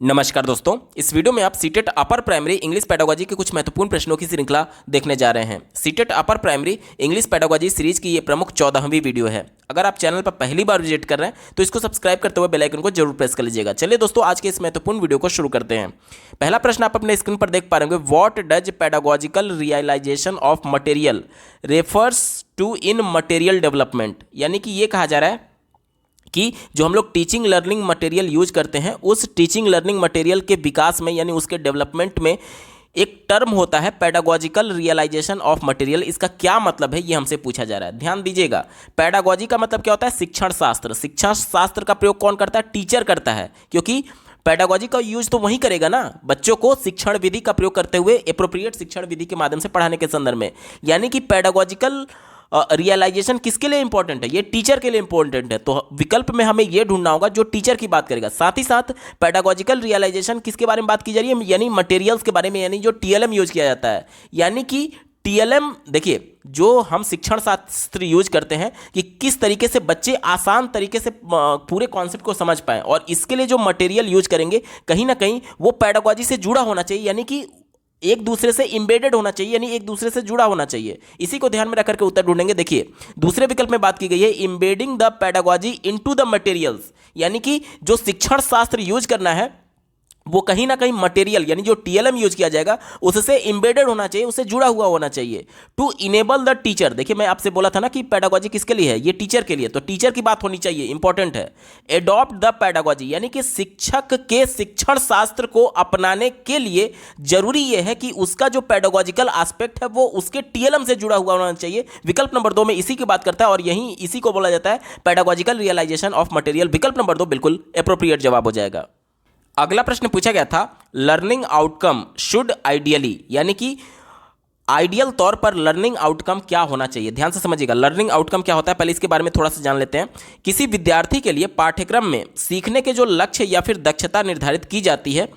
नमस्कार दोस्तों, इस वीडियो में आप CTET upper primary English pedagogy के कुछ महत्वपूर्ण प्रश्नों की श्रृंखला देखने जा रहे हैं। CTET upper primary English pedagogy series की ये प्रमुख 14वीं वीडियो है। अगर आप चैनल पर पहली बार विजिट कर रहे हैं तो इसको सब्सक्राइब करते हुए बेल आइकन को जरूर प्रेस कर लीजिएगा। चलिए दोस्तों, आज के इस महत्वपूर्ण वीडियो को शुरू करते हैं। पहला प्रश्न आप अपने स्क्रीन पर देख पा रहे होंगे, what does pedagogical realisation of material refers to in material development. यानी कि ये कहा जा रहा है कि जो हम लोग टीचिंग लर्निंग मटेरियल यूज करते हैं, उस टीचिंग लर्निंग मटेरियल के विकास में यानी उसके डेवलपमेंट में एक टर्म होता है पेडागोजिकल रियलाइजेशन ऑफ मटेरियल। इसका क्या मतलब है, ये हमसे पूछा जा रहा है। ध्यान दीजिएगा, पेडागोजी का मतलब क्या होता है? शिक्षण शास्त्र। शिक्षण शास्त्र का प्रयोग कौन करता है? टीचर करता है, क्योंकि पेडागोजी का यूज तो वही करेगा ना, बच्चों को शिक्षण विधि का प्रयोग करते हुए एप्रोप्रिएट शिक्षण विधि के माध्यम से पढ़ाने के संदर्भ में। यानी कि पेडागोजिकल रियलाइजेशन किसके लिए इंपॉर्टेंट है? ये टीचर के लिए इंपॉर्टेंट है। तो विकल्प में हमें ये ढूंढना होगा जो टीचर की बात करेगा। साथ ही साथ पेडागोजिकल रियलाइजेशन किसके बारे में बात की जा रही है? यानी मटेरियल्स के बारे में, यानी जो टीएलएम यूज किया जाता है। यानी कि टीएलएम, देखिए, जो हम शिक्षण शास्त्र यूज करते हैं कि किस तरीके से बच्चे आसान तरीके से पूरे कॉन्सेप्ट को समझ पाएं, और इसके लिए जो मटेरियल यूज करेंगे कहीं ना कहीं वो पेडागोजी से जुड़ा होना चाहिए, यानी कि एक दूसरे से इंबेडेड होना चाहिए, यानी एक दूसरे से जुड़ा होना चाहिए। इसी को ध्यान में रखकर के उत्तर ढूंढेंगे। देखिए, दूसरे विकल्प में बात की गई है embedding the pedagogy into the materials, यानी कि जो शिक्षण शास्त्र यूज करना है वो कहीं ना कहीं मटेरियल यानी जो टीएलएम यूज किया जाएगा उससे इंबेडेड होना चाहिए, उससे जुड़ा हुआ होना चाहिए। टू इनेबल द टीचर, देखिए मैं आपसे बोला था ना कि पेडागोजी किसके लिए है? ये टीचर के लिए, तो टीचर की बात होनी चाहिए, इंपॉर्टेंट है। एडॉप्ट द पेडागोजी, यानी कि शिक्षक के शिक्षण शास्त्र को अपनाने के लिए जरूरी यह है कि उसका जो पेडागोजिकल एस्पेक्ट है वो उसके टीएलएम से जुड़ा हुआ होना चाहिए। विकल्प नंबर 2 में इसी की बात करता है और यही इसी को बोला जाता है पेडागोजिकल रियलाइजेशन ऑफ मटेरियल। विकल्प नंबर 2 बिल्कुल एप्रोप्रिएट जवाब हो जाएगा। अगला प्रश्न पूछा गया था, लर्निंग आउटकम शुड आइडियली, यानी कि आइडियल तौर पर लर्निंग आउटकम क्या होना चाहिए। ध्यान से समझिएगा, लर्निंग आउटकम क्या होता है, पहले इसके बारे में थोड़ा सा जान लेते हैं। किसी विद्यार्थी के लिए पाठ्यक्रम में सीखने के जो लक्ष्य या फिर दक्षता निर्धारित की जाती है,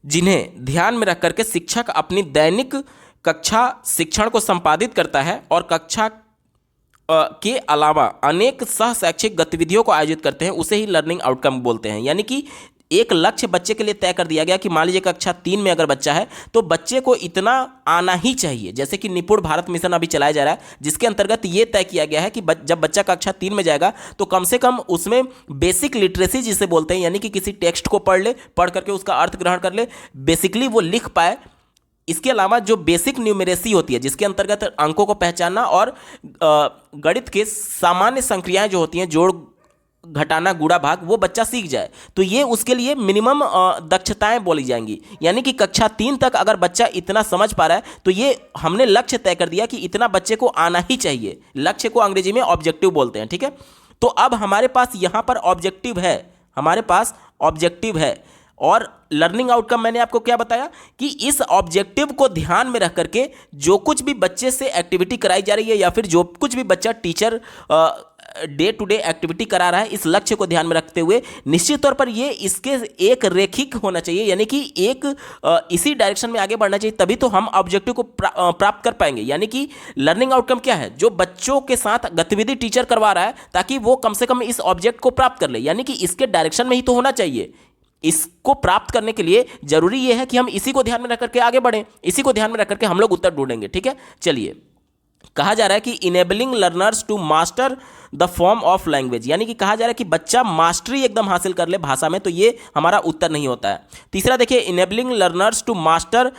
जिन्हें ध्यान में रख करके शिक्षक अपनी दैनिक कक्षा शिक्षण को संपादित करता है और कक्षा के अलावा अनेक सह शैक्षिक गतिविधियों को आयोजित करते हैं, उसे ही लर्निंग आउटकम बोलते हैं। यानी कि एक लक्ष्य बच्चे के लिए तय कर दिया गया कि मान लीजिए कक्षा 3 में अगर बच्चा है तो बच्चे को इतना आना ही चाहिए। जैसे कि निपुण भारत मिशन अभी चलाया जा रहा है, जिसके अंतर्गत ये तय किया गया है कि जब बच्चा कक्षा 3 में जाएगा तो कम से कम उसमें बेसिक लिटरेसी जिसे बोलते हैं, यानी कि किसी टेक्स्ट को पढ़ करके उसका अर्थ ग्रहण कर ले, बेसिकली वो लिख पाए। इसके अलावा जो बेसिक न्यूमेरेसी होती है, जिसके अंतर्गत अंकों को पहचानना और गणित के सामान्य संक्रियाएं जो होती हैं, जोड़ घटाना गुणा भाग, वो बच्चा सीख जाए, तो ये उसके लिए मिनिमम दक्षताएं बोली जाएंगी। यानी कि कक्षा 3 तक अगर बच्चा इतना समझ पा रहा है तो ये हमने लक्ष्य तय कर दिया कि इतना बच्चे को आना ही चाहिए। लक्ष्य को अंग्रेजी में ऑब्जेक्टिव बोलते हैं, ठीक है। तो अब हमारे पास यहां पर ऑब्जेक्टिव है, हमारे पास ऑब्जेक्टिव है, और लर्निंग आउटकम मैंने आपको क्या बताया कि इस ऑब्जेक्टिव को ध्यान में रख करके जो कुछ भी बच्चे से एक्टिविटी कराई जा रही है या फिर जो कुछ भी बच्चा teacher day to day activity करा रहा है, इस लक्ष्य को ध्यान में रखते हुए निश्चित तौर पर ये इसके एक रेखिक होना चाहिए, यानी कि एक इसी डायरेक्शन में आगे बढ़ना चाहिए, तभी तो हम ऑब्जेक्टिव को प्राप्त कर पाएंगे। यानी कि लर्निंग आउटकम क्या है? जो बच्चों के साथ गतिविधि टीचर करवा रहा है ताकि वो कम से कम इस ऑब्जेक्ट को प्राप्त कर ले, यानी कि इसके डायरेक्शन में ही तो होना चाहिए। इसको प्राप्त करने के लिए जरूरी यह है कि हम इसी को ध्यान में रख करके आगे बढ़ें, इसी को ध्यान में रख करके हम लोग उत्तर ढूंढेंगे, ठीक है। चलिए, कहा जा रहा है कि enabling learners to master the form of language, यानी कि कहा जा रहा है कि बच्चा मास्टरी एकदम हासिल कर ले भाषा में, तो ये हमारा उत्तर नहीं होता है। तीसरा देखिए, enabling learners to master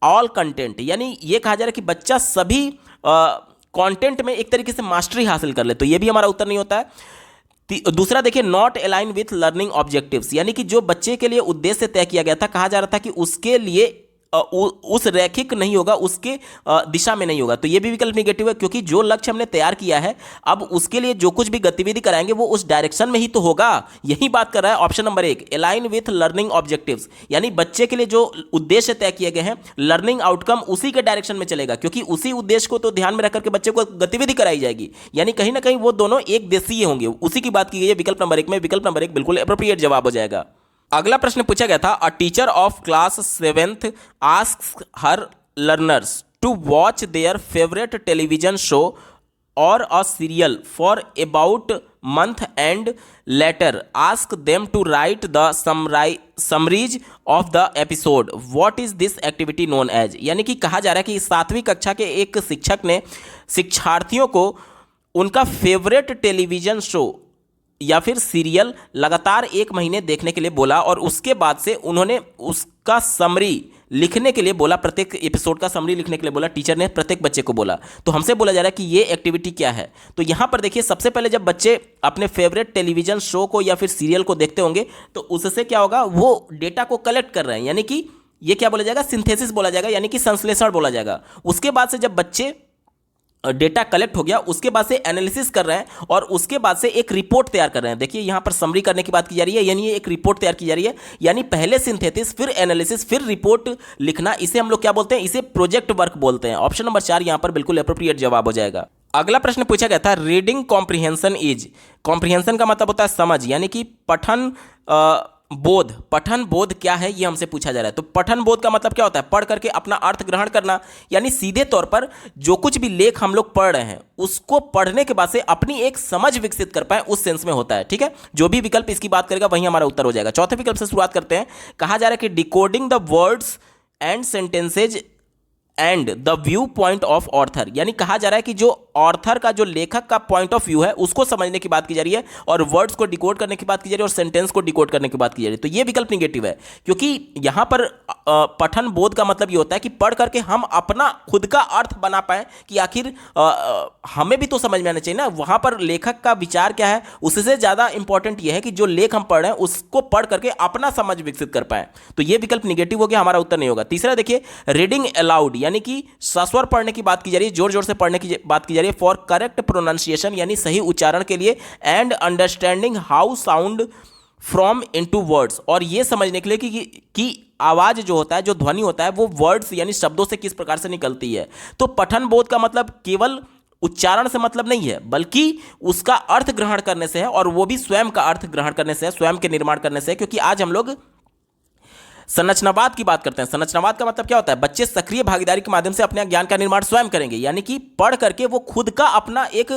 all content, यानी ये कहा जा रहा है कि बच्चा सभी कंटेंट में एक तरीके से मास्टरी हासिल कर ले, तो ये भी हमारा उत्तर नहीं होता है। दूसरा देखिए, not align with learning objectives, यानी कि जो बच्चे के लिए उद्देश्य तय किया गया था, कहा जा रहा था कि उसके लिए उस रैखिक नहीं होगा, उसके दिशा में नहीं होगा, तो ये भी विकल्प निगेटिव है, क्योंकि जो लक्ष्य हमने तैयार किया है अब उसके लिए जो कुछ भी गतिविधि कराएंगे वो उस डायरेक्शन में ही तो होगा। यही बात कर रहा है option number 1, align with learning objectives, यानी बच्चे के लिए जो उद्देश्य तय किए गए हैं लर्निंग आउटकम उसी के डायरेक्शन में चलेगा, क्योंकि उसी उद्देश्य को तो ध्यान में रखकर के बच्चे को गतिविधि कराई जाएगी, यानी कहीं ना कहीं वो दोनों एक देशीय होंगे, उसी की बात की गई है विकल्प नंबर 1 में। विकल्प नंबर 1 बिल्कुल एप्रोप्रिएट जवाब हो जाएगा। अगला प्रश्न पूछा गया था, a teacher of class 7th asks her learners to watch their favourite television show or a serial for about month and later ask them to write the summaries of the episode. What is this activity known as? यानी कि कहा जा रहा है कि 7वीं कक्षा के एक शिक्षक ने शिक्षार्थियों को उनका फेवरेट टेलीविज़न शो या फिर सीरियल लगातार 1 महीने देखने के लिए बोला और उसके बाद से उन्होंने उसका समरी लिखने के लिए बोला, प्रत्येक एपिसोड का समरी लिखने के लिए बोला। टीचर ने प्रत्येक बच्चे को बोला। तो हमसे बोला जा रहा है कि ये एक्टिविटी क्या है। तो यहाँ पर देखिए, सबसे पहले जब बच्चे अपने फेवरेट टेलीविजन शो को या फिर सीरियल को देखते होंगे तो उससे क्या होगा, वो डेटा को कलेक्ट कर रहे हैं, यानी कि ये क्या बोला जाएगा, सिंथेसिस बोला जाएगा, यानी कि संश्लेषण बोला जाएगा। उसके बाद से जब बच्चे डेटा कलेक्ट हो गया, उसके बाद से एनालिसिस कर रहे हैं और उसके बाद से एक रिपोर्ट तैयार कर रहे हैं। देखिए यहाँ पर समरी करने की बात की जा रही है, यानी एक रिपोर्ट तैयार की जा रही है, यानी पहले सिंथेसिस, फिर एनालिसिस, फिर रिपोर्ट लिखना। इसे हम लोग क्या बोलते हैं, इसे प्रोजेक्ट वर्क बोलते हैं। ऑप्शन नंबर 4 यहाँ पर बिल्कुल एप्रोप्रिएट जवाब हो जाएगा। अगला प्रश्न पूछा गया था, रीडिंग कॉम्प्रिहेंशन इज, कॉम्प्रिहेंशन का मतलब होता है समझ, यानी कि पठन बोध। पठन बोध क्या है, ये हमसे पूछा जा रहा है। तो पठन बोध का मतलब क्या होता है, पढ़ करके अपना अर्थ ग्रहण करना, यानी सीधे तौर पर जो कुछ भी लेख हम लोग पढ़ रहे हैं उसको पढ़ने के बाद से अपनी एक समझ विकसित कर पाए, उस सेंस में होता है। ठीक है, जो भी विकल्प इसकी बात करेगा वही हमारा उत्तर हो जाएगा। चौथे विकल्प से शुरुआत करते हैं। कहा जा रहा है कि decoding the words and sentences and the view point of author, यानी कहा जा रहा है कि जो ऑर्थर का, जो लेखक का पॉइंट ऑफ व्यू है उसको समझने की बात की जा रही है और वर्ड्स को डिकोड करने की बात की जा रही है और सेंटेंस को डिकोड करने की बात की जा रही है। तो ये विकल्प निगेटिव है, क्योंकि यहां पर पठन बोध का मतलब ये होता है कि पढ़ करके हम अपना खुद का अर्थ बना पाए कि आखिर हमें भी तो समझ में आना चाहिए ना, वहां पर लेखक का विचार क्या है। उससे ज्यादा इंपॉर्टेंट यह है कि जो लेख हम पढ़ रहे हैं उसको पढ़ करके अपना समझ विकसित कर पाए। तो ये विकल्प निगेटिव हो गया, हमारा उत्तर नहीं होगा। तीसरा देखिए, रीडिंग अलाउड, यानी कि सस्वर पढ़ने की बात की जा रही है, जोर जोर से पढ़ने की बात की जा रही है, फॉर करेक्ट प्रोनाउंसिएशन, यानी सही उच्चारण के लिए, and understanding how sound from into words, और ये समझने के लिए कि आवाज जो होता है, जो ध्वनि होता है, वो वर्ड्स यानी शब्दों से किस प्रकार से निकलती है। तो पठन बोध का मतलब केवल उच्चारण से मतलब नहीं है, बल्कि उसका अर्थ ग्रहण करने से है, और वो भी स्वयं का अर्थ ग्रहण करने से है, स्वयं के निर्माण करने से है। क्योंकि आज हम लोग संरचनावाद की बात करते हैं। संरचनावाद का मतलब क्या होता है, बच्चे सक्रिय भागीदारी के माध्यम से अपने ज्ञान का निर्माण स्वयं करेंगे, यानी कि पढ़ करके वो खुद का अपना एक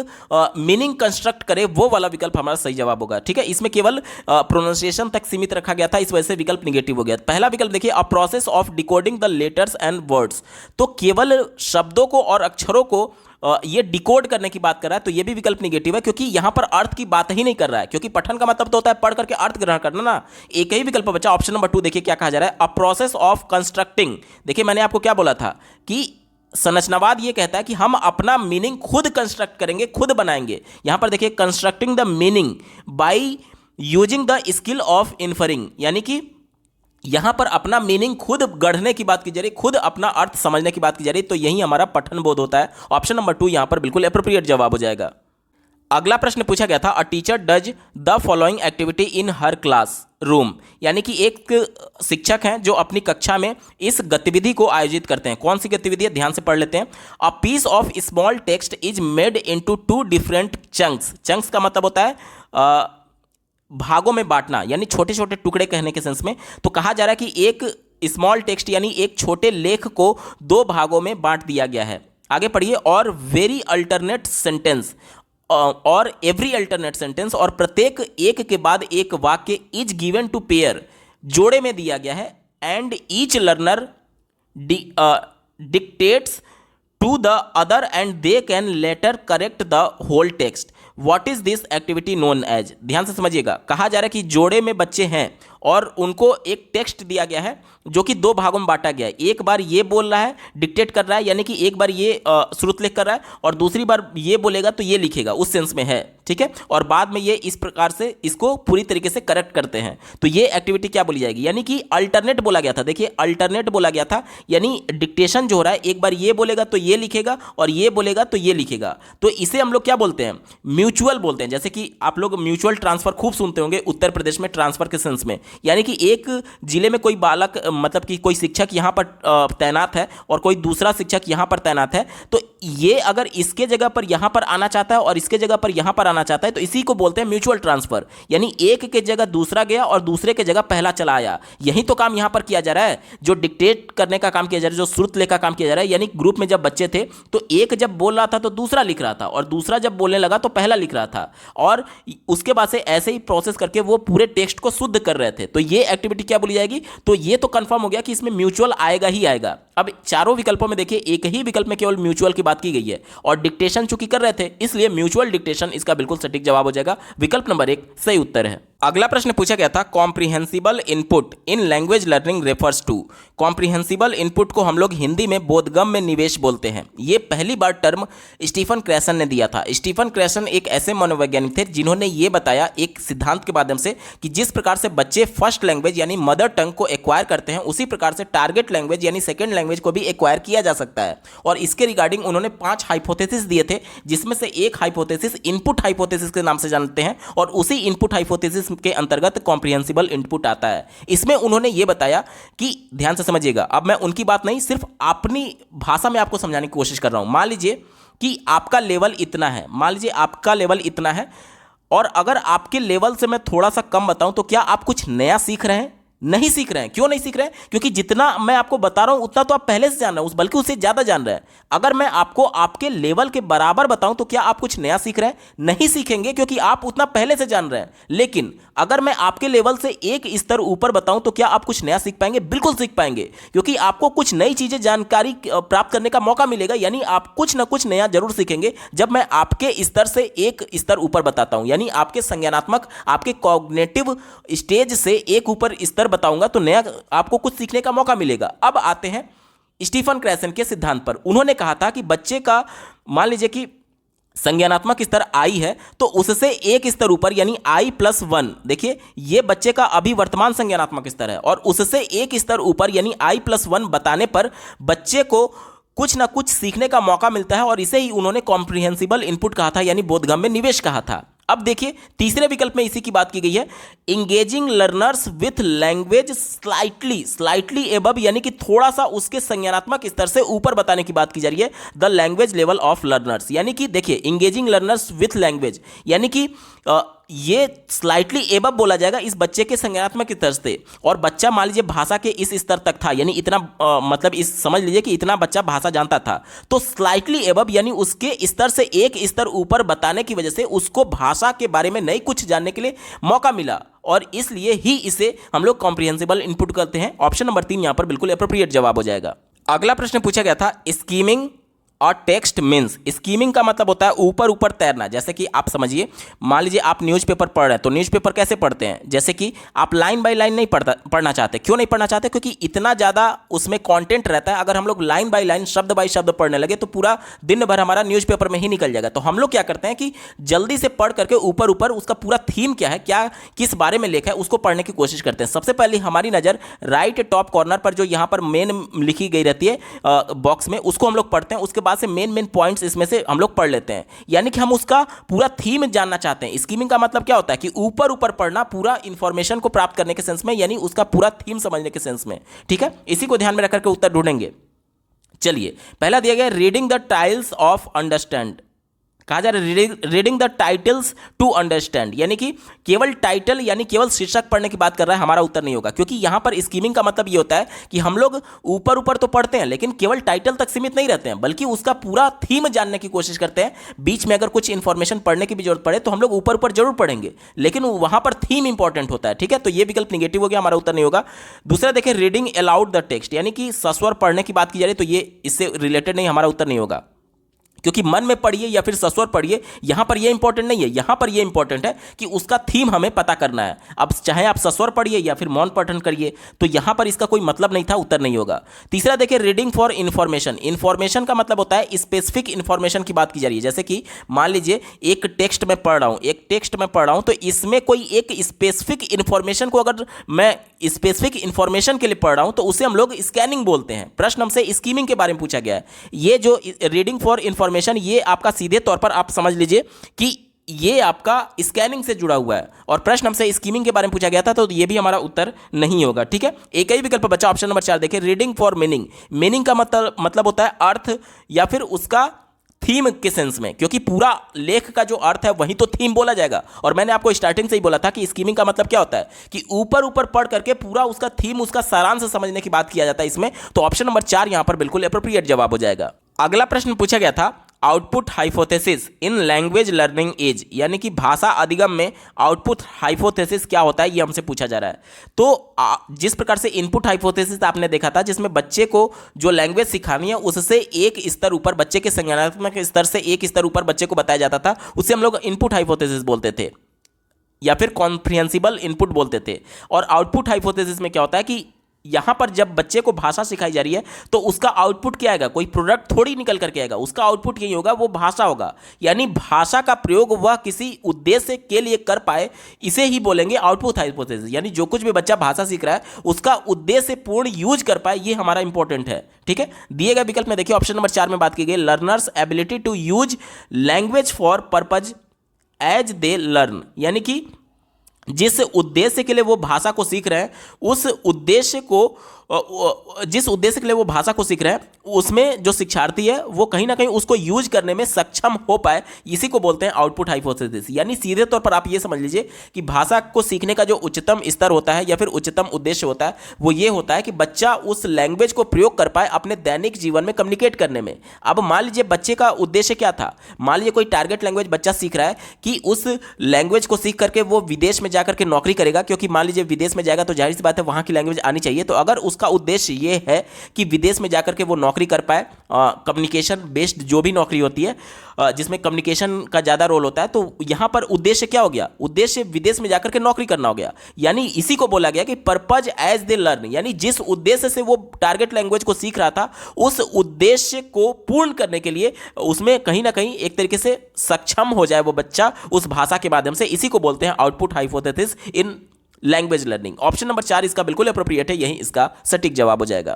मीनिंग कंस्ट्रक्ट करे। वो वाला विकल्प हमारा सही जवाब होगा। ठीक है, इसमें केवल प्रोनाउंसिएशन तक सीमित रखा गया था, इस वजह से विकल्प निगेटिव हो गया। पहला विकल्प देखिए, a process of decoding the letters and words, तो केवल शब्दों को और अक्षरों को ये डिकोड करने की बात कर रहा है। तो ये भी विकल्प निगेटिव है, क्योंकि यहां पर अर्थ की बात ही नहीं कर रहा है, क्योंकि पठन का मतलब तो होता है पढ़ करके अर्थ ग्रहण करना ना। एक ही विकल्प बचा, ऑप्शन नंबर 2 देखिए क्या कहा जा रहा है, अ प्रोसेस ऑफ कंस्ट्रक्टिंग। देखिए मैंने आपको क्या बोला था कि संरचनावाद ये कहता है कि हम अपना मीनिंग खुद कंस्ट्रक्ट करेंगे, खुद बनाएंगे। यहां पर देखिए, constructing the meaning by using the skill of inferring, यानी कि यहां पर अपना मीनिंग खुद गढ़ने की बात की जा रही है, खुद अपना अर्थ समझने की बात की जा रही है। तो यही हमारा पठन बोध होता है। ऑप्शन नंबर 2 यहां पर बिल्कुल एप्रोप्रिएट जवाब हो जाएगा। अगला प्रश्न पूछा गया था, a teacher does the following activity in her class room, यानी कि एक शिक्षक हैं जो अपनी कक्षा में इस गतिविधि को आयोजित करते हैं। कौन सी गतिविधि है, ध्यान से पढ़ लेते हैं। A piece of small text is made into 2 different chunks. Chunks का मतलब होता है भागों में बांटना, यानी छोटे छोटे टुकड़े कहने के सेंस में। तो कहा जा रहा है कि एक स्मॉल टेक्स्ट यानी एक छोटे लेख को 2 भागों में बांट दिया गया है। आगे पढ़िए, और वेरी अल्टरनेट सेंटेंस, और एवरी अल्टरनेट सेंटेंस, और प्रत्येक एक के बाद एक वाक्य इज गिवन टू पेयर, जोड़े में दिया गया है। And each learner dictates to the other and they can later correct the whole text. What is this activity known as. ध्यान से समझिएगा, कहा जा रहा है कि जोड़े में बच्चे हैं और उनको एक टेक्स्ट दिया गया है जो कि 2 भागों में बांटा गया है। एक बार ये बोल रहा है, डिक्टेट कर रहा है, यानी कि एक बार ये श्रुतलेख कर रहा है और दूसरी बार ये बोलेगा तो ये लिखेगा, उस सेंस में है। ठीक है, और बाद में ये इस प्रकार से इसको पूरी तरीके से करेक्ट करते हैं। तो ये एक्टिविटी क्या बोली जाएगी, यानी कि अल्टरनेट बोला गया था। देखिए अल्टरनेट बोला गया था, यानी डिक्टेशन जो हो रहा है, एक बार ये बोलेगा तो ये लिखेगा और ये बोलेगा तो ये लिखेगा। तो इसे हम लोग क्या बोलते हैं, म्यूचुअल बोलते हैं। जैसे कि आप लोग म्यूचुअल ट्रांसफर खूब सुनते होंगे उत्तर प्रदेश में, ट्रांसफर के सेंस में। यानी कि एक जिले में कोई बालक मतलब कि कोई शिक्षक यहाँ पर तैनात है और कोई दूसरा शिक्षक यहाँ पर तैनात है, तो ये अगर इसके जगह पर यहाँ पर आना चाहता है और इसके जगह पर यहाँ पर आना चाहता है तो इसी को बोलते हैं म्यूचुअल ट्रांसफर। यानी एक के जगह दूसरा गया और दूसरे के जगह पहला चला आया। यही तो काम यहाँ पर किया जा रहा है, जो डिक्टेट करने का काम किया जा रहा है, जो श्रुत लेखा काम किया जा रहा है। यानी ग्रुप में जब बच्चे थे तो एक जब बोल रहा था तो दूसरा लिख रहा था, और दूसरा जब बोलने लगा तो पहला लिख रहा था, और उसके बाद से ऐसे ही प्रोसेस करके वो पूरे टेक्स्ट को शुद्ध कर रहे थे। तो ये एक्टिविटी क्या बोली जाएगी? तो ये तो कंफर्म हो गया कि इसमें म्यूचुअल आएगा ही आएगा। अब चारों विकल्पों में देखिए एक ही विकल्प में केवल म्यूचुअल की बात की गई है, और डिक्टेशन चूंकि कर रहे थे इसलिए म्यूचुअल डिक्टेशन इसका बिल्कुल सटीक जवाब हो जाएगा। विकल्प नंबर 1 सही उत्तर है। अगला प्रश्न पूछा गया था, comprehensible input in language learning refers to. Comprehensible input को हम लोग हिंदी में बोधगम्य निवेश बोलते हैं। ये पहली बार टर्म स्टीफन क्रैसन ने दिया था। स्टीफन क्रैसन एक ऐसे मनोवैज्ञानिक थे जिन्होंने ये बताया एक सिद्धांत के माध्यम से कि जिस प्रकार से बच्चे फर्स्ट लैंग्वेज यानी मदर टंग को एक्वायर करते हैं, उसी प्रकार से टारगेट लैंग्वेज यानी सेकेंड लैंग्वेज को भी एक्वायर किया जा सकता है। और इसके रिगार्डिंग उन्होंने 5 हाइपोथेसिस दिए थे, जिसमें से एक हाइपोथेसिस इनपुट हाइपोथेसिस के नाम से जानते हैं, और उसी इनपुट हाइपोथेसिस के अंतर्गत कॉम्प्रिहेंसिबल इनपुट आता है। इसमें उन्होंने ये बताया कि, ध्यान से समझिएगा, अब मैं उनकी बात नहीं सिर्फ अपनी भाषा में आपको समझाने की कोशिश कर रहा हूं। मान लीजिए कि आपका लेवल इतना है, मान लीजिए आपका लेवल इतना है, और अगर आपके लेवल से मैं थोड़ा सा कम बताऊं तो क्या आप कुछ नया सीख रहे हैं? नहीं सीख रहे हैं। क्यों नहीं सीख रहे हैं? क्योंकि जितना मैं आपको बता रहा हूं उतना तो आप पहले से जान रहे हैं, बल्कि उससे ज्यादा जान रहे हैं। अगर मैं आपको आपके लेवल के बराबर बताऊं तो क्या आप कुछ नया सीख रहे हैं? नहीं सीखेंगे, क्योंकि आप उतना पहले से जान रहे हैं। लेकिन अगर मैं आपके लेवल से एक स्तर ऊपर बताऊं तो क्या आप कुछ नया सीख पाएंगे? बिल्कुल सीख पाएंगे, क्योंकि आपको कुछ नई चीजें जानकारी प्राप्त करने का मौका मिलेगा। यानी आप कुछ ना कुछ नया जरूर सीखेंगे जब मैं आपके स्तर से एक स्तर ऊपर बताता हूं। यानी आपके संज्ञानात्मक, आपके कॉग्निटिव स्टेज से एक ऊपर स्तर बताऊंगा तो नया आपको कुछ सीखने का मौका मिलेगा। अब आते हैं स्टीफन क्रैसन के सिद्धांत पर। उन्होंने कहा था कि बच्चे का, मान लीजिए कि संज्ञानात्मक स्तर आई है, तो उससे एक स्तर ऊपर यानी i+1, देखिए ये बच्चे का अभी वर्तमान संज्ञानात्मक स्तर है, और उससे एक स्तर ऊपर यानी i+1 बताने पर बच्चे को कुछ ना कुछ सीखने का मौका मिलता है, और इसे ही उन्होंने कॉम्प्रिहेंसिबल इनपुट कहा था, यानी बोधगम्य निवेश कहा था। अब देखिए तीसरे विकल्प में इसी की बात की गई है, engaging learners with language slightly above, यानी कि थोड़ा सा उसके संज्ञानात्मक स्तर से ऊपर बताने की बात की जा रही है, the language level of learners. यानी कि देखिए इंगेजिंग लर्नर्स विथ लैंग्वेज, यानी कि ये स्लाइटली एबव बोला जाएगा इस बच्चे के संज्ञानात्मक स्तर से, और बच्चा मान लीजिए भाषा के इस स्तर तक था, यानी इतना मतलब इस समझ लीजिए कि इतना बच्चा भाषा जानता था, तो स्लाइटली एबव यानी उसके स्तर से एक स्तर ऊपर बताने की वजह से उसको भाषा के बारे में नई कुछ जानने के लिए मौका मिला, और इसलिए ही इसे हम लोग कॉम्प्रिहेंसिबल इनपुट करते हैं। ऑप्शन नंबर 3 यहां पर बिल्कुल एप्रोप्रिएट जवाब हो जाएगा। अगला प्रश्न पूछा गया था, स्कीमिंग और टेक्स्ट मीन्स। स्कीमिंग का मतलब होता है ऊपर ऊपर तैरना। जैसे कि आप समझिए, मान लीजिए आप न्यूज़पेपर पढ़ रहे हैं, तो न्यूज़पेपर कैसे पढ़ते हैं? जैसे कि आप लाइन बाय लाइन नहीं पढ़ना चाहते। क्यों नहीं पढ़ना चाहते? क्योंकि इतना ज़्यादा उसमें कंटेंट रहता है। अगर हम लोग लाइन बाय लाइन, शब्द बाय शब्द पढ़ने लगे तो पूरा दिन भर हमारा न्यूज़पेपर में ही निकल जाएगा। तो हम लोग क्या करते हैं कि जल्दी से पढ़ करके ऊपर ऊपर उसका पूरा थीम क्या है, क्या किस बारे में लिखा है, उसको पढ़ने की कोशिश करते हैं। सबसे पहले हमारी नज़र राइट टॉप कॉर्नर पर जो यहाँ पर मेन लिखी गई रहती है बॉक्स में, उसको हम लोग पढ़ते हैं। उसके बाद से मेन पॉइंट्स इसमें से हम लोग पढ़ लेते हैं। यानी कि हम उसका पूरा थीम जानना चाहते हैं। स्कीमिंग का मतलब क्या होता है कि ऊपर ऊपर पढ़ना, पूरा इंफॉर्मेशन को प्राप्त करने के सेंस में, यानी उसका पूरा थीम समझने के सेंस में। ठीक है, इसी को ध्यान में रखकर के उत्तर ढूंढेंगे। चलिए, पहला दिया गया reading the tiles of understand. कहा जा रहा है reading the titles to understand, यानी कि केवल टाइटल यानी केवल शीर्षक पढ़ने की बात कर रहा है। हमारा उत्तर नहीं होगा, क्योंकि यहां पर स्कीमिंग का मतलब ये होता है कि हम लोग ऊपर ऊपर तो पढ़ते हैं लेकिन केवल टाइटल तक सीमित नहीं रहते हैं, बल्कि उसका पूरा थीम जानने की कोशिश करते हैं। बीच में अगर कुछ इंफॉर्मेशन पढ़ने की भी जरूरत पड़े तो हम लोग ऊपर ऊपर जरूर पढ़ेंगे, लेकिन वहां पर थीम इंपॉर्टेंट होता है। ठीक है, तो ये विकल्प निगेटिव हो गया, हमारा उत्तर नहीं होगा। दूसरा देखिए, रीडिंग अलाउड द टेक्स्ट, यानी कि सस्वर पढ़ने की बात की जा रही है, तो ये इससे रिलेटेड नहीं, हमारा उत्तर नहीं होगा। क्योंकि मन में पढ़िए या फिर सस्वर पढ़िए, यहां पर यह इंपॉर्टेंट नहीं है। यहां पर यह इंपॉर्टेंट है कि उसका थीम हमें पता करना है। अब चाहे आप सस्वर पढ़िए या फिर मौन पठन करिए, तो यहां पर इसका कोई मतलब नहीं था, उत्तर नहीं होगा। तीसरा देखिए, रीडिंग फॉर इंफॉर्मेशन। इंफॉर्मेशन का मतलब होता है स्पेसिफिक इंफॉर्मेशन की बात की जा रही है। जैसे कि मान लीजिए एक टेक्स्ट में पढ़ रहा हूं, तो इसमें कोई एक स्पेसिफिक इंफॉर्मेशन को अगर मैं स्पेसिफिक इंफॉर्मेशन के लिए पढ़ रहा हूं तो उसे हम लोग स्कैनिंग बोलते हैं। प्रश्न हमसे स्कीमिंग के बारे में पूछा गया है। ये जो रीडिंग फॉर इंफॉर्मेशन, ये आपका सीधे तौर पर आप समझ लीजिए कि ये आपका स्कैनिंग से जुड़ा हुआ है और प्रश्न हमसे स्कीमिंग के बारे में पूछा गया था, तो ये भी हमारा उत्तर नहीं होगा। ठीक है, एक ही विकल्प बचा ऑप्शन नंबर 4। देखिए, रीडिंग फॉर मीनिंग। मीनिंग का मतलब होता है अर्थ या फिर उसका थीम के सेंस में, क्योंकि पूरा लेख का जो अर्थ है वही तो थीम बोला जाएगा। और मैंने आपको स्टार्टिंग से ही बोला था कि स्कीमिंग का मतलब क्या होता है कि ऊपर ऊपर पढ़ करके पूरा उसका थीम, उसका सारांश समझने की बात किया जाता है इसमें। तो ऑप्शन नंबर 4 यहां पर बिल्कुल एप्रोप्रिएट जवाब हो जाएगा। अगला प्रश्न पूछा गया था output hypothesis in language learning as, यानी कि भाषा अधिगम में आउटपुट हाइपोथेसिस क्या होता है, ये हमसे पूछा जा रहा है। तो जिस प्रकार से इनपुट हाइपोथेसिस आपने देखा था, जिसमें बच्चे को जो लैंग्वेज सिखानी है उससे एक स्तर ऊपर, बच्चे के संज्ञानात्मक स्तर से एक स्तर ऊपर बच्चे को बताया जाता था, उसे हम लोग इनपुट हाइपोथेसिस बोलते थे या फिर कॉम्प्रिहेंसिबल इनपुट बोलते थे। और आउटपुट हाइपोथेसिस में क्या होता है कि यहां पर जब बच्चे को भाषा सिखाई जा रही है तो उसका आउटपुट क्या आएगा, कोई प्रोडक्ट थोड़ी निकल करके आएगा, उसका आउटपुट यही होगा, वो भाषा होगा। यानी भाषा का प्रयोग वह किसी उद्देश्य के लिए कर पाए, इसे ही बोलेंगे आउटपुट हाइपोथेसिस। यानी जो कुछ भी बच्चा भाषा सीख रहा है उसका उद्देश्य पूर्ण यूज कर पाए, ये हमारा इंपॉर्टेंट है। ठीक है, दिए गए विकल्प में देखिए ऑप्शन नंबर 4 में बात की गई learners ability to use language for purpose as they learn, यानी कि जिस उद्देश्य के लिए वो भाषा को सीख रहे हैं, उस उद्देश्य को, जिस उद्देश्य के लिए वो भाषा को सीख रहे हैं उसमें जो शिक्षार्थी है वो कहीं ना कहीं उसको यूज करने में सक्षम हो पाए, इसी को बोलते हैं आउटपुट हाइपोथेसिस। यानी सीधे तौर पर आप ये समझ लीजिए कि भाषा को सीखने का जो उच्चतम स्तर होता है या फिर उच्चतम उद्देश्य होता है वो ये होता है कि बच्चा उस लैंग्वेज को प्रयोग कर पाए अपने दैनिक जीवन में कम्युनिकेट करने में। अब मान लीजिए बच्चे का उद्देश्य क्या था, मान लीजिए कोई टारगेट लैंग्वेज बच्चा सीख रहा है कि उस लैंग्वेज को सीख करके वो विदेश में जाकर के नौकरी करेगा, क्योंकि मान लीजिए विदेश में जाएगा तो जाहिर सी बात है वहां की लैंग्वेज आनी चाहिए। तो अगर उसका उद्देश्य ये है कि विदेश में जाकर के वो नौकरी कर पाए, कम्युनिकेशन बेस्ड जो भी नौकरी होती है जिसमें कम्युनिकेशन का ज़्यादा रोल होता है, तो यहाँ पर उद्देश्य क्या हो गया, उद्देश्य विदेश में जाकर के नौकरी करना हो गया। यानी इसी को बोला गया कि पर्पज एज दे लर्न, यानी जिस उद्देश्य से वो टारगेट लैंग्वेज को सीख रहा था उस उद्देश्य को पूर्ण करने के लिए उसमें कहीं ना कहीं एक तरीके से सक्षम हो जाए वो बच्चा उस भाषा के माध्यम से, इसी को बोलते हैं output hypothesis in language learning. Option number 4 इसका बिल्कुल एप्रोप्रिएट है, यही इसका सटीक जवाब हो जाएगा।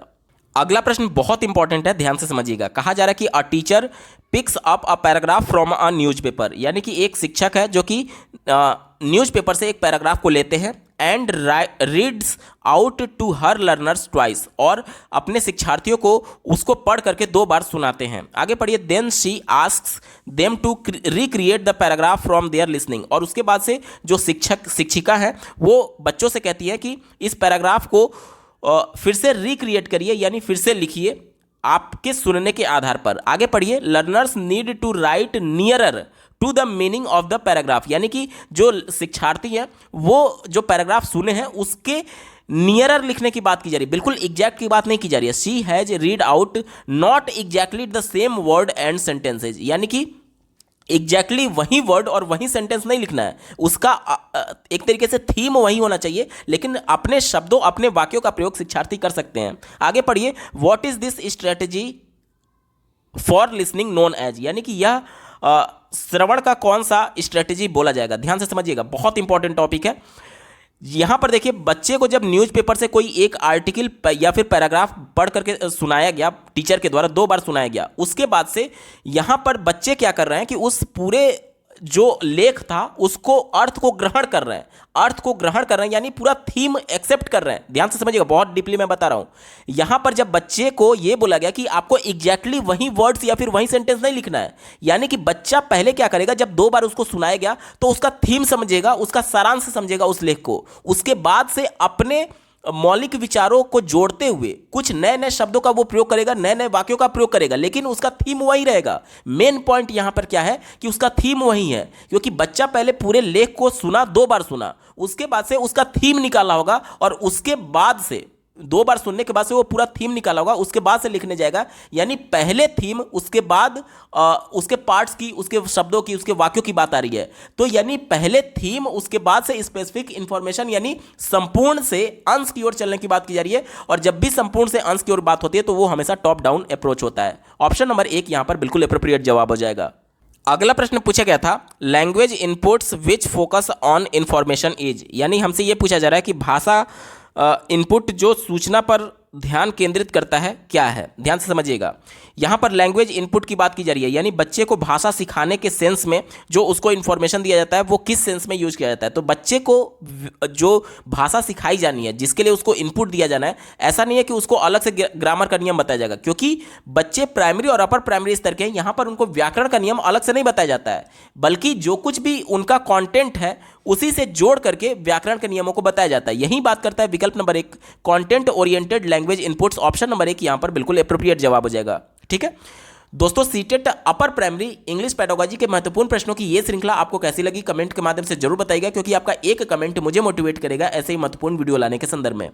अगला प्रश्न बहुत इंपॉर्टेंट है, ध्यान से समझिएगा। कहा जा रहा है कि a teacher picks up a paragraph from a newspaper, यानी कि एक शिक्षक है जो कि न्यूज़पेपर से एक पैराग्राफ को लेते हैं and reads out to her learners twice, और अपने शिक्षार्थियों को उसको पढ़ करके 2 बार सुनाते हैं। आगे पढ़िए, then she asks them to recreate the paragraph from their listening, और उसके बाद से जो शिक्षिका है वो बच्चों से कहती है कि इस पैराग्राफ को फिर से रिक्रिएट करिए, यानी फिर से लिखिए आपके सुनने के आधार पर। आगे पढ़िए, learners need to write nearer to the meaning of the paragraph, यानी कि जो शिक्षार्थी हैं वो जो पैराग्राफ सुने हैं उसके नियरर लिखने की बात की जा रही है, बिल्कुल एग्जैक्ट की बात नहीं की जा रही है। She has read out not exactly the same word and sentences, यानी कि एग्जैक्टली वही वर्ड और वही सेंटेंस नहीं लिखना है, उसका एक तरीके से थीम वही होना चाहिए, लेकिन अपने शब्दों अपने वाक्यों का प्रयोग शिक्षार्थी कर सकते हैं। आगे पढ़िए, what is this strategy for listening known as, यानी कि यह श्रवण का कौन सा स्ट्रेटजी बोला जाएगा। ध्यान से समझिएगा, बहुत इंपॉर्टेंट टॉपिक है। यहां पर देखिए, बच्चे को जब न्यूज़पेपर से कोई एक आर्टिकल या फिर पैराग्राफ पढ़ करके सुनाया गया, टीचर के द्वारा 2 बार सुनाया गया, उसके बाद से यहां पर बच्चे क्या कर रहे हैं कि उस पूरे जो लेख था उसको अर्थ को ग्रहण कर रहे हैं, अर्थ को ग्रहण कर रहे हैं, यानी पूरा थीम एक्सेप्ट कर रहे हैं। ध्यान से समझिएगा, बहुत डीपली मैं बता रहा हूं। यहां पर जब बच्चे को यह बोला गया कि आपको एग्जैक्टली वही वर्ड्स या फिर वही सेंटेंस नहीं लिखना है, यानी कि बच्चा पहले क्या करेगा, जब 2 बार उसको सुनाया गया तो उसका थीम समझेगा, उसका सारांश समझेगा उस लेख को, उसके बाद से अपने मौलिक विचारों को जोड़ते हुए कुछ नए नए शब्दों का वो प्रयोग करेगा, नए नए वाक्यों का प्रयोग करेगा, लेकिन उसका थीम वही रहेगा। मेन पॉइंट यहां पर क्या है कि उसका थीम वही है, क्योंकि बच्चा पहले पूरे लेख को सुना, 2 बार सुना, उसके बाद से उसका थीम निकाला होगा और उसके बाद से 2 बार सुनने के बाद से वो पूरा थीम निकाला होगा, उसके बाद से लिखने जाएगा। यानी पहले थीम, उसके बाद उसके पार्ट्स की, उसके शब्दों की, उसके वाक्यों की बात आ रही है। तो यानी पहले थीम, उसके बाद से स्पेसिफिक इंफॉर्मेशन, यानी संपूर्ण से अंश की ओर चलने की बात की जा रही है। और जब भी संपूर्ण से अंश की ओर बात होती है तो वो हमेशा टॉप डाउन अप्रोच होता है। ऑप्शन नंबर 1 यहां पर बिल्कुल एप्रोप्रिएट जवाब हो जाएगा। अगला प्रश्न पूछा गया था, language inputs which focus on information is, यानी हमसे यह पूछा जा रहा है कि भाषा इनपुट जो सूचना पर ध्यान केंद्रित करता है क्या है? ध्यान से समझिएगा। यहाँ पर लैंग्वेज इनपुट की बात की जा रही है, यानी बच्चे को भाषा सिखाने के सेंस में जो उसको इन्फॉर्मेशन दिया जाता है वो किस सेंस में यूज किया जाता है। तो बच्चे को जो भाषा सिखाई जानी है, जिसके लिए उसको इनपुट दिया जाना है, ऐसा नहीं है कि उसको अलग से ग्रामर का नियम बताया जाएगा, क्योंकि बच्चे प्राइमरी और अपर प्राइमरी स्तर के हैं। यहाँ पर उनको व्याकरण का नियम अलग से नहीं बताया जाता है, बल्कि जो कुछ भी उनका कंटेंट है उसी से जोड़ करके व्याकरण के नियमों को बताया जाता है। यही बात करता है विकल्प number 1, content oriented language inputs. Option number 1 यहां पर बिल्कुल एप्रोप्रिएट जवाब हो जाएगा। ठीक है दोस्तों, CTET upper primary English pedagogy के महत्वपूर्ण प्रश्नों की ये श्रृंखला आपको कैसी लगी कमेंट के माध्यम से जरूर बताइएगा, क्योंकि आपका एक कमेंट मुझे मोटिवेट करेगा ऐसे ही महत्वपूर्ण वीडियो लाने के संदर्भ में।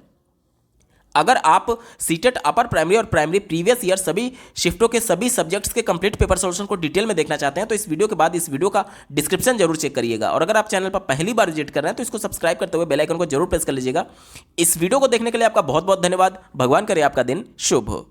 अगर आप सीटेट अपर प्राइमरी और प्राइमरी प्रीवियस ईयर सभी शिफ्टों के सभी सब्जेक्ट्स के कंप्लीट पेपर सॉल्यूशन को डिटेल में देखना चाहते हैं तो इस वीडियो के बाद इस वीडियो का डिस्क्रिप्शन जरूर चेक करिएगा। और अगर आप चैनल पर पहली बार विजिट कर रहे हैं तो इसको सब्सक्राइब करते हुए बेल आइकन को जरूर प्रेस कर लीजिएगा। इस वीडियो को देखने के लिए आपका बहुत बहुत धन्यवाद। भगवान करे आपका दिन शुभ हो।